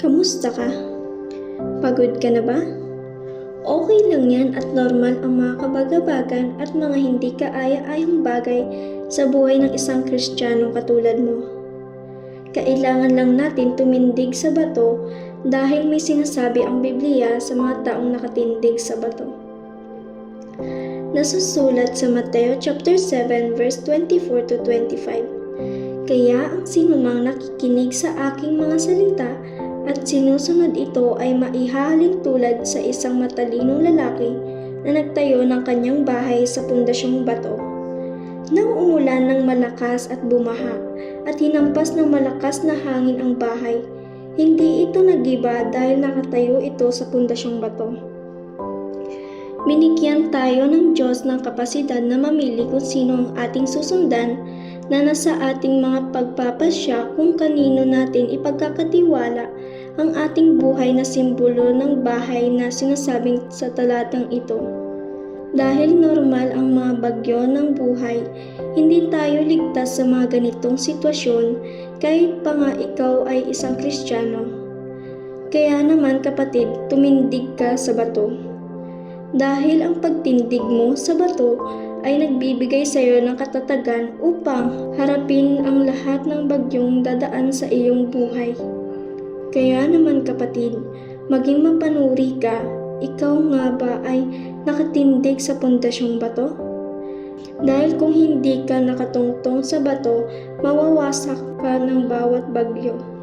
Kamusta ka? Pagod ka na ba? Okay lang yan at normal ang mga kabagabagan at mga hindi kaaya-ayang bagay sa buhay ng isang Kristiyanong katulad mo. Kailangan lang natin tumindig sa bato dahil may sinasabi ang Biblia sa mga taong nakatindig sa bato. Nasusulat sa Mateo chapter 7 verse 24 to 25. Kaya ang sinumang nakikinig sa aking mga salita at sinusunod ito ay maihahalin tulad sa isang matalinong lalaki na nagtayo ng kanyang bahay sa pundasyong bato. Nang umulan ng malakas at bumaha at hinampas ng malakas na hangin ang bahay, hindi ito nagiba dahil nakatayo ito sa pundasyong bato. Binigyan tayo ng Diyos ng kapasidad na mamili kung sino ang ating susundan na nasa ating mga pagpapasya kung kanino natin ipagkakatiwala ang ating buhay na simbolo ng bahay na sinasabing sa talatang ito. Dahil normal ang mga bagyo ng buhay, hindi tayo ligtas sa mga ganitong sitwasyon kahit pa nga ikaw ay isang Kristiyano. Kaya naman kapatid, tumindig ka sa bato. Dahil ang pagtindig mo sa bato ay nagbibigay sa iyo ng katatagan upang harapin ang lahat ng bagyong dadaan sa iyong buhay. Kaya naman kapatid, maging mapanuri ka, ikaw nga ba ay nakatindig sa pundasyong bato? Dahil kung hindi ka nakatungtong sa bato, mawawasak ka ng bawat bagyo.